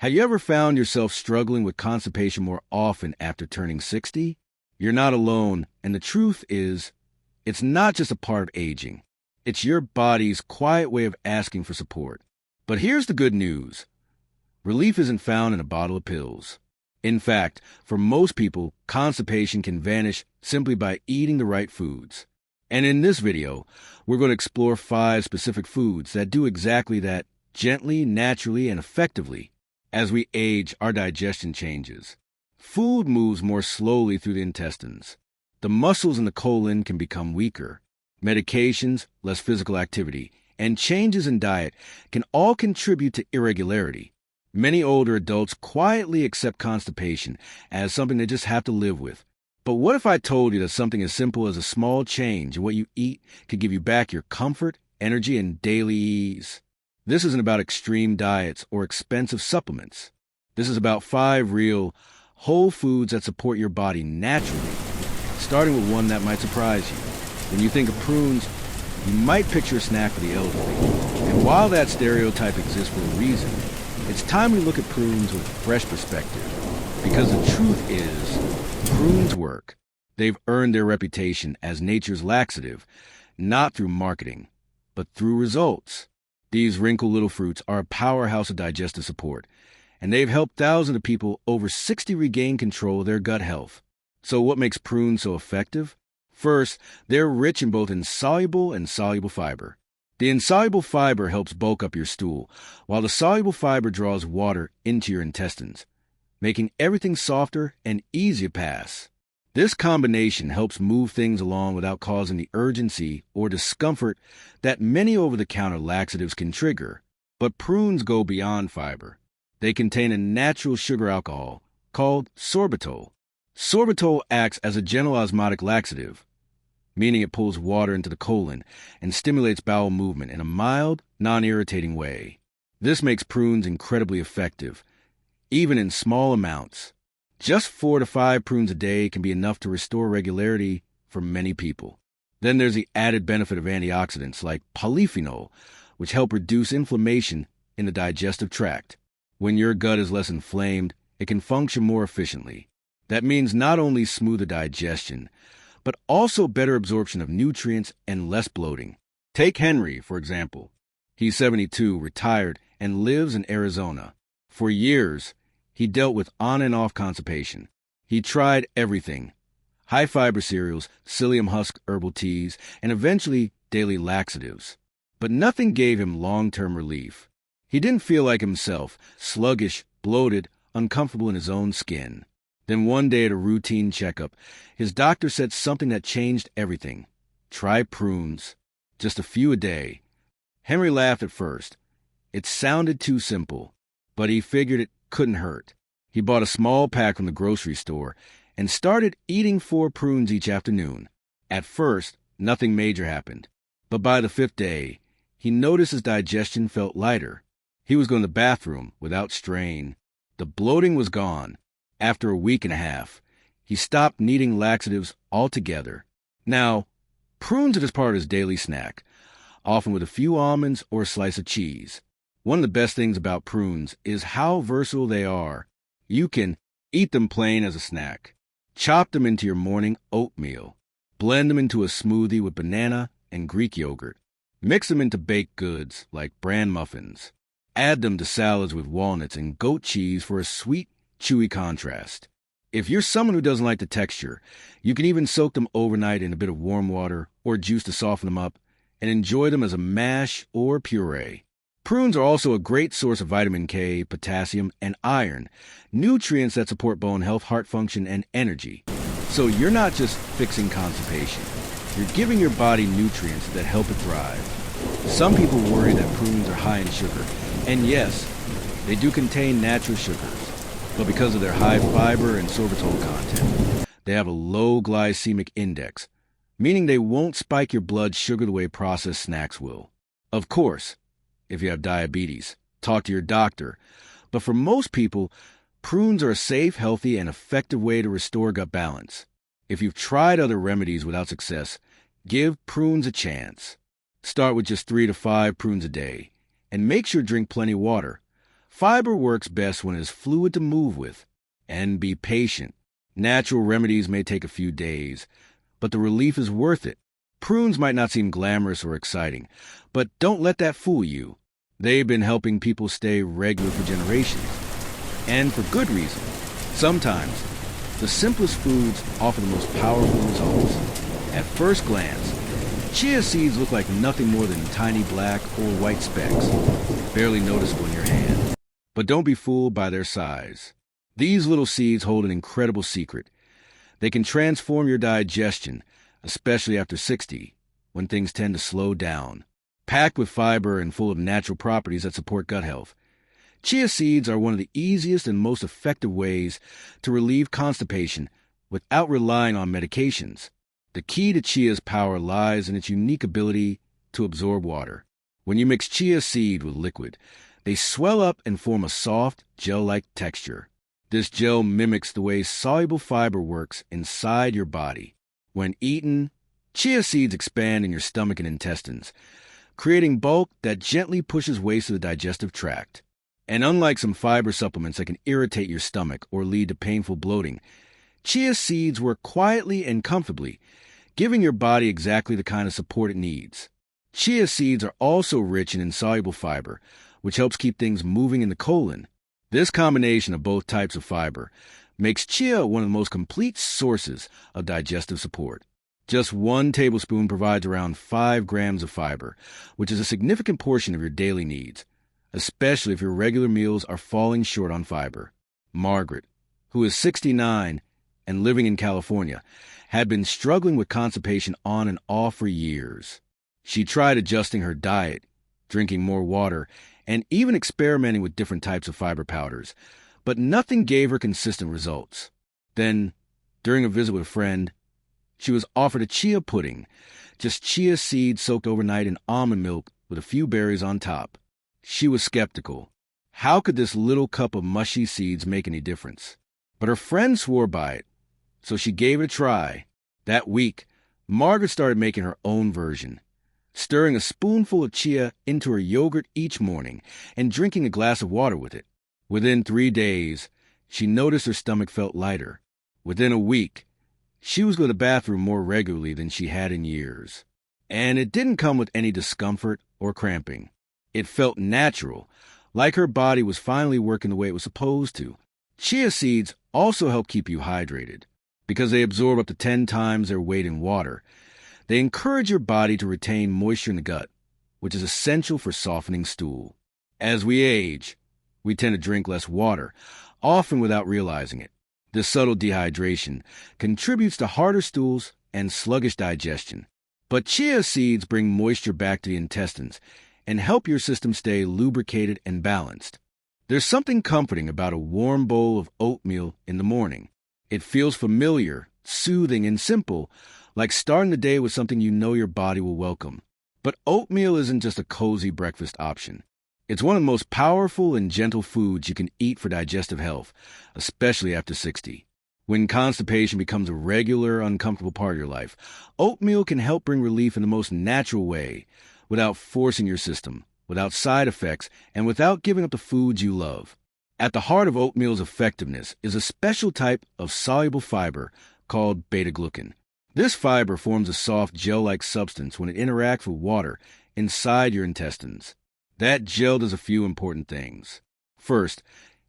Have you ever found yourself struggling with constipation more often after turning 60? You're not alone, and the truth is, it's not just a part of aging. It's your body's quiet way of asking for support. But here's the good news. Relief isn't found in a bottle of pills. In fact, for most people, constipation can vanish simply by eating the right foods. And in this video, we're going to explore 5 specific foods that do exactly that, gently, naturally, and effectively. As we age, our digestion changes. Food moves more slowly through the intestines. The muscles in the colon can become weaker. Medications, less physical activity, and changes in diet can all contribute to irregularity. Many older adults quietly accept constipation as something they just have to live with. But what if I told you that something as simple as a small change in what you eat could give you back your comfort, energy, and daily ease? This isn't about extreme diets or expensive supplements. This is about 5 real, whole foods that support your body naturally, starting with one that might surprise you. When you think of prunes, you might picture a snack for the elderly. And while that stereotype exists for a reason, it's time we look at prunes with a fresh perspective. Because the truth is, prunes work. They've earned their reputation as nature's laxative, not through marketing, but through results. These wrinkled little fruits are a powerhouse of digestive support, and they've helped thousands of people over 60 regain control of their gut health. So what makes prunes so effective? First, they're rich in both insoluble and soluble fiber. The insoluble fiber helps bulk up your stool, while the soluble fiber draws water into your intestines, making everything softer and easier to pass. This combination helps move things along without causing the urgency or discomfort that many over-the-counter laxatives can trigger. But prunes go beyond fiber. They contain a natural sugar alcohol called sorbitol. Sorbitol acts as a gentle osmotic laxative, meaning it pulls water into the colon and stimulates bowel movement in a mild, non-irritating way. This makes prunes incredibly effective, even in small amounts. Just 4 to 5 prunes a day can be enough to restore regularity for many people. Then there's the added benefit of antioxidants like polyphenol, which help reduce inflammation in the digestive tract. When your gut is less inflamed, it can function more efficiently. That means not only smoother digestion, but also better absorption of nutrients and less bloating. Take Henry, for example. He's 72, retired, and lives in Arizona. For years, he dealt with on and off constipation. He tried everything: high-fiber cereals, psyllium husk herbal teas, and eventually daily laxatives. But nothing gave him long-term relief. He didn't feel like himself, sluggish, bloated, uncomfortable in his own skin. Then one day at a routine checkup, his doctor said something that changed everything. Try prunes. Just a few a day. Henry laughed at first. It sounded too simple, but he figured it couldn't hurt. He bought a small pack from the grocery store and started eating 4 prunes each afternoon. At first, nothing major happened, but by the 5th day, he noticed his digestion felt lighter. He was going to the bathroom without strain. The bloating was gone. After a week and a half, he stopped needing laxatives altogether. Now, prunes are just part of his daily snack, often with a few almonds or a slice of cheese. One of the best things about prunes is how versatile they are. You can eat them plain as a snack, chop them into your morning oatmeal, blend them into a smoothie with banana and Greek yogurt, mix them into baked goods like bran muffins, add them to salads with walnuts and goat cheese for a sweet, chewy contrast. If you're someone who doesn't like the texture, you can even soak them overnight in a bit of warm water or juice to soften them up and enjoy them as a mash or puree. Prunes are also a great source of vitamin K, potassium, and iron, nutrients that support bone health, heart function, and energy. So you're not just fixing constipation. You're giving your body nutrients that help it thrive. Some people worry that prunes are high in sugar, and yes, they do contain natural sugars. But because of their high fiber and sorbitol content, they have a low glycemic index, meaning they won't spike your blood sugar the way processed snacks will. Of course, if you have diabetes, talk to your doctor. But for most people, prunes are a safe, healthy, and effective way to restore gut balance. If you've tried other remedies without success, give prunes a chance. Start with just 3 to 5 prunes a day, and make sure to drink plenty of water. Fiber works best when it is fluid to move with. And be patient. Natural remedies may take a few days, but the relief is worth it. Prunes might not seem glamorous or exciting, but don't let that fool you. They've been helping people stay regular for generations. And for good reason. Sometimes, the simplest foods offer the most powerful results. At first glance, chia seeds look like nothing more than tiny black or white specks, barely noticeable in your hand. But don't be fooled by their size. These little seeds hold an incredible secret. They can transform your digestion, especially after 60, when things tend to slow down. Packed with fiber and full of natural properties that support gut health, chia seeds are one of the easiest and most effective ways to relieve constipation without relying on medications. The key to chia's power lies in its unique ability to absorb water. When you mix chia seed with liquid, they swell up and form a soft, gel-like texture. This gel mimics the way soluble fiber works inside your body. When eaten, chia seeds expand in your stomach and intestines, creating bulk that gently pushes waste to the digestive tract. And unlike some fiber supplements that can irritate your stomach or lead to painful bloating, chia seeds work quietly and comfortably, giving your body exactly the kind of support it needs. Chia seeds are also rich in insoluble fiber, which helps keep things moving in the colon. This combination of both types of fiber makes chia one of the most complete sources of digestive support. Just 1 tablespoon provides around 5 grams of fiber, which is a significant portion of your daily needs, especially if your regular meals are falling short on fiber. Margaret, who is 69 and living in California, had been struggling with constipation on and off for years. She tried adjusting her diet, drinking more water, and even experimenting with different types of fiber powders, but nothing gave her consistent results. Then, during a visit with a friend, she was offered a chia pudding, just chia seeds soaked overnight in almond milk with a few berries on top. She was skeptical. How could this little cup of mushy seeds make any difference? But her friend swore by it, so she gave it a try. That week, Margaret started making her own version, stirring a spoonful of chia into her yogurt each morning and drinking a glass of water with it. Within 3 days, she noticed her stomach felt lighter. Within a week, she was going to the bathroom more regularly than she had in years. And it didn't come with any discomfort or cramping. It felt natural, like her body was finally working the way it was supposed to. Chia seeds also help keep you hydrated. Because they absorb up to 10 times their weight in water, they encourage your body to retain moisture in the gut, which is essential for softening stool. As we age, we tend to drink less water, often without realizing it. This subtle dehydration contributes to harder stools and sluggish digestion. But chia seeds bring moisture back to the intestines and help your system stay lubricated and balanced. There's something comforting about a warm bowl of oatmeal in the morning. It feels familiar, soothing, and simple, like starting the day with something you know your body will welcome. But oatmeal isn't just a cozy breakfast option. It's one of the most powerful and gentle foods you can eat for digestive health, especially after 60. When constipation becomes a regular, uncomfortable part of your life, oatmeal can help bring relief in the most natural way, without forcing your system, without side effects, and without giving up the foods you love. At the heart of oatmeal's effectiveness is a special type of soluble fiber called beta-glucan. This fiber forms a soft gel-like substance when it interacts with water inside your intestines. That gel does a few important things. First,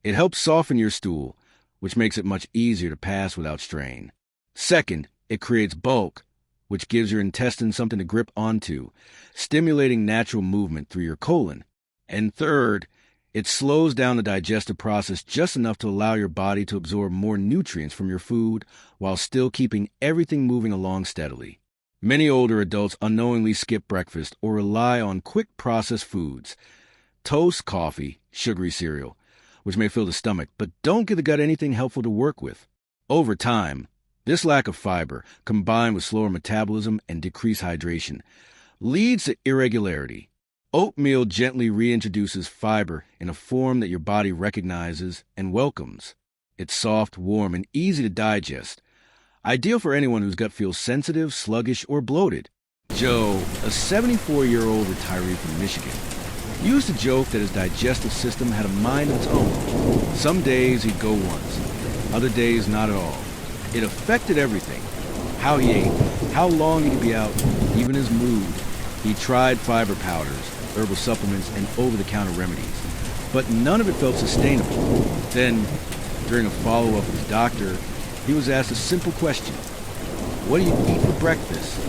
it helps soften your stool, which makes it much easier to pass without strain. Second, it creates bulk, which gives your intestines something to grip onto, stimulating natural movement through your colon. And third, it slows down the digestive process just enough to allow your body to absorb more nutrients from your food while still keeping everything moving along steadily. Many older adults unknowingly skip breakfast or rely on quick processed foods, toast, coffee, sugary cereal, which may fill the stomach, but don't give the gut anything helpful to work with. Over time, this lack of fiber, combined with slower metabolism and decreased hydration, leads to irregularity. Oatmeal gently reintroduces fiber in a form that your body recognizes and welcomes. It's soft, warm, and easy to digest, ideal for anyone whose gut feels sensitive, sluggish, or bloated. Joe, a 74-year-old retiree from Michigan, He used to joke that his digestive system had a mind of its own. Some days he'd go once, other days not at all. It affected everything. How he ate, how long he could be out, even his mood. He tried fiber powders, herbal supplements, and over-the-counter remedies, but none of it felt sustainable. Then, during a follow-up with his doctor, he was asked a simple question. What do you eat for breakfast?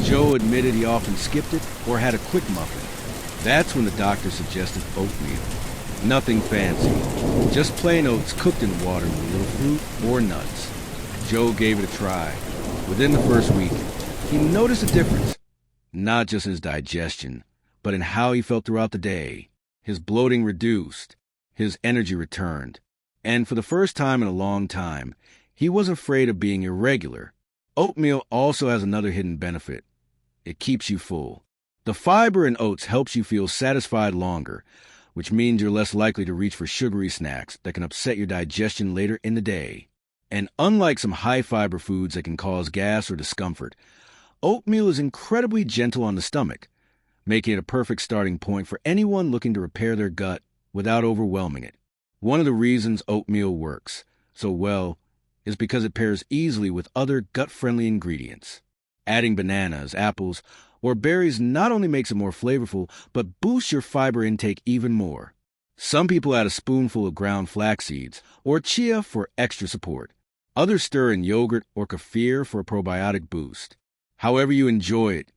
Joe admitted he often skipped it or had a quick muffin. That's when the doctor suggested oatmeal. Nothing fancy, just plain oats cooked in water with a little fruit or nuts. Joe gave it a try. Within the first week, he noticed a difference, not just in his digestion, but in how he felt throughout the day. His bloating reduced, his energy returned, and for the first time in a long time, he wasn't afraid of being irregular. Oatmeal also has another hidden benefit. It keeps you full. The fiber in oats helps you feel satisfied longer, which means you're less likely to reach for sugary snacks that can upset your digestion later in the day. And unlike some high-fiber foods that can cause gas or discomfort, oatmeal is incredibly gentle on the stomach, making it a perfect starting point for anyone looking to repair their gut without overwhelming it. One of the reasons oatmeal works so well is because it pairs easily with other gut-friendly ingredients. Adding bananas, apples, or berries not only makes it more flavorful, but boosts your fiber intake even more. Some people add a spoonful of ground flax seeds or chia for extra support. Others stir in yogurt or kefir for a probiotic boost. However you enjoy it,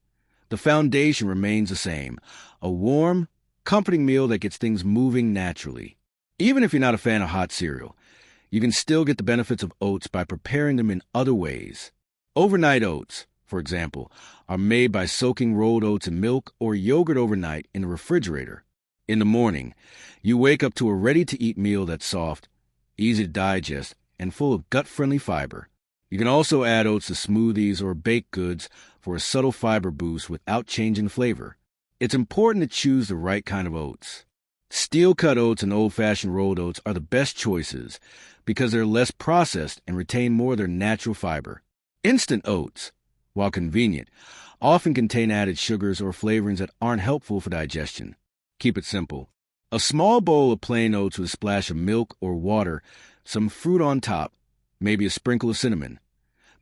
the foundation remains the same, a warm, comforting meal that gets things moving naturally. Even if you're not a fan of hot cereal, you can still get the benefits of oats by preparing them in other ways. Overnight oats, for example, are made by soaking rolled oats in milk or yogurt overnight in the refrigerator. In the morning, you wake up to a ready-to-eat meal that's soft, easy to digest, and full of gut-friendly fiber. You can also add oats to smoothies or baked goods for a subtle fiber boost without changing flavor. It's important to choose the right kind of oats. Steel-cut oats and old-fashioned rolled oats are the best choices because they're less processed and retain more of their natural fiber. Instant oats, while convenient, often contain added sugars or flavorings that aren't helpful for digestion. Keep it simple. A small bowl of plain oats with a splash of milk or water, some fruit on top, maybe a sprinkle of cinnamon.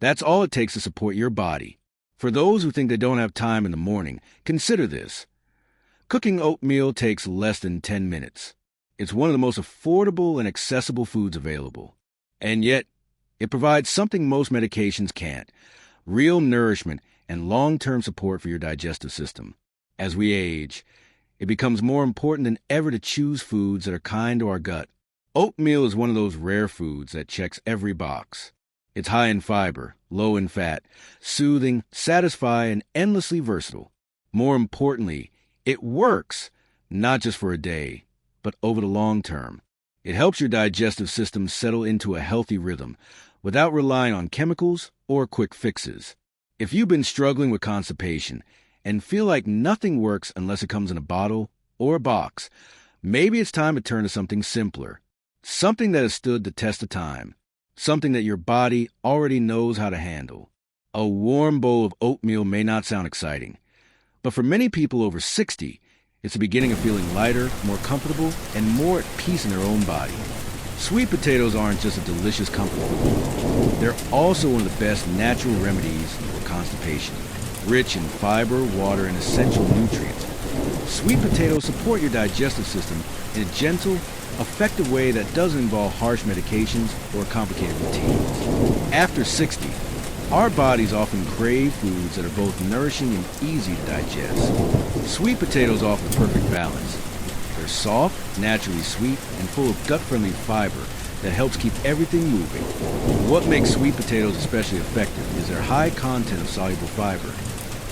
That's all it takes to support your body. For those who think they don't have time in the morning, consider this. Cooking oatmeal takes less than 10 minutes. It's one of the most affordable and accessible foods available. And yet, it provides something most medications can't: real nourishment and long-term support for your digestive system. As we age, it becomes more important than ever to choose foods that are kind to our gut. Oatmeal is one of those rare foods that checks every box. It's high in fiber, low in fat, soothing, satisfying, and endlessly versatile. More importantly, it works, not just for a day, but over the long term. It helps your digestive system settle into a healthy rhythm without relying on chemicals or quick fixes. If you've been struggling with constipation and feel like nothing works unless it comes in a bottle or a box, maybe it's time to turn to something simpler. Something that has stood the test of time. Something that your body already knows how to handle. A warm bowl of oatmeal may not sound exciting, but for many people over 60, it's the beginning of feeling lighter, more comfortable, and more at peace in their own body. Sweet potatoes aren't just a delicious comfort food. They're also one of the best natural remedies for constipation. Rich in fiber, water, and essential nutrients, sweet potatoes support your digestive system in a gentle, effective way that doesn't involve harsh medications or complicated routines. After 60, our bodies often crave foods that are both nourishing and easy to digest. Sweet potatoes offer the perfect balance. They're soft, naturally sweet, and full of gut-friendly fiber that helps keep everything moving. What makes sweet potatoes especially effective is their high content of soluble fiber,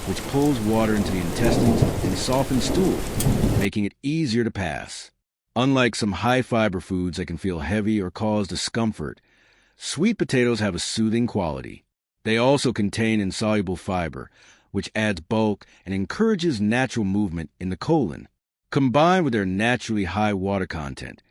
which pulls water into the intestines and softens stool, making it easier to pass. Unlike some high-fiber foods that can feel heavy or cause discomfort, sweet potatoes have a soothing quality. They also contain insoluble fiber, which adds bulk and encourages natural movement in the colon. Combined with their naturally high water content,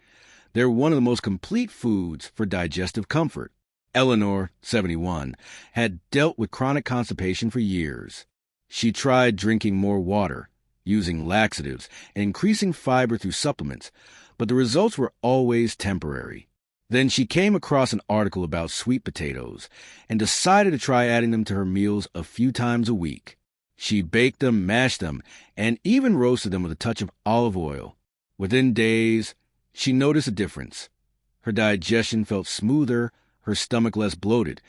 they're one of the most complete foods for digestive comfort. Eleanor, 71, had dealt with chronic constipation for years. She tried drinking more water, using laxatives, and increasing fiber through supplements, but the results were always temporary. Then she came across an article about sweet potatoes and decided to try adding them to her meals a few times a week. She baked them, mashed them, and even roasted them with a touch of olive oil. Within days, she noticed a difference. Her digestion felt smoother, her stomach less bloated,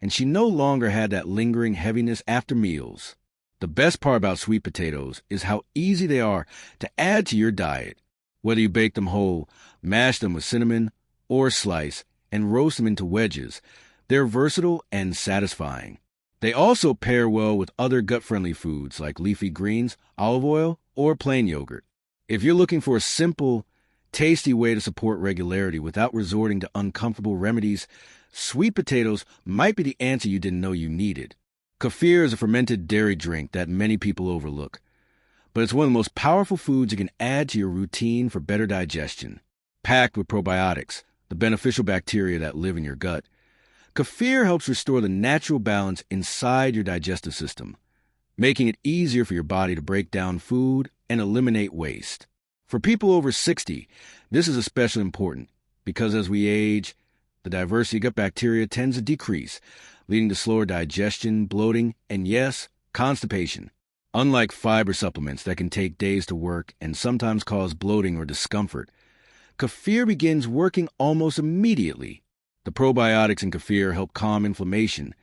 and she no longer had that lingering heaviness after meals. The best part about sweet potatoes is how easy they are to add to your diet. Whether you bake them whole, mash them with cinnamon, or slice and roast them into wedges, they're versatile and satisfying. They also pair well with other gut-friendly foods like leafy greens, olive oil, or plain yogurt. If you're looking for a simple, tasty way to support regularity without resorting to uncomfortable remedies, sweet potatoes might be the answer you didn't know you needed. Kefir is a fermented dairy drink that many people overlook, but it's one of the most powerful foods you can add to your routine for better digestion. Packed with probiotics, the beneficial bacteria that live in your gut, kefir helps restore the natural balance inside your digestive system, making it easier for your body to break down food and eliminate waste. For people over 60, this is especially important because as we age, the diversity of gut bacteria tends to decrease, leading to slower digestion, bloating, and yes, constipation. Unlike fiber supplements that can take days to work and sometimes cause bloating or discomfort, kefir begins working almost immediately. The probiotics in kefir help calm inflammation,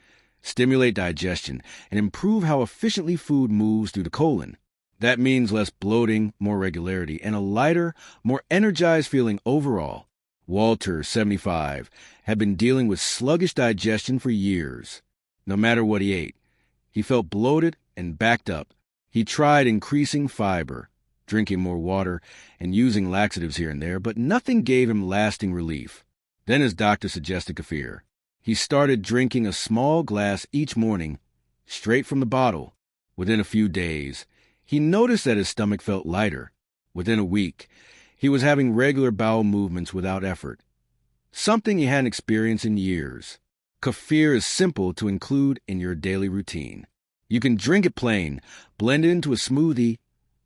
stimulate digestion, and improve how efficiently food moves through the colon. That means less bloating, more regularity, and a lighter, more energized feeling overall. Walter, 75, had been dealing with sluggish digestion for years. No matter what he ate, he felt bloated and backed up. He tried increasing fiber, drinking more water, and using laxatives here and there, but nothing gave him lasting relief. Then his doctor suggested kefir. He started drinking a small glass each morning, straight from the bottle. Within a few days, he noticed that his stomach felt lighter. Within a week, he was having regular bowel movements without effort, something he hadn't experienced in years. Kefir is simple to include in your daily routine. You can drink it plain, blend it into a smoothie,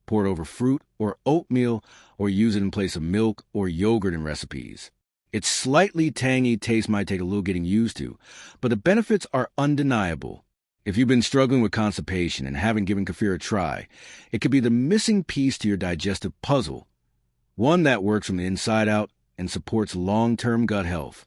pour it over fruit or oatmeal, or use it in place of milk or yogurt in recipes. Its slightly tangy taste might take a little getting used to, but the benefits are undeniable. If you've been struggling with constipation and haven't given kefir a try, it could be the missing piece to your digestive puzzle, one that works from the inside out and supports long-term gut health.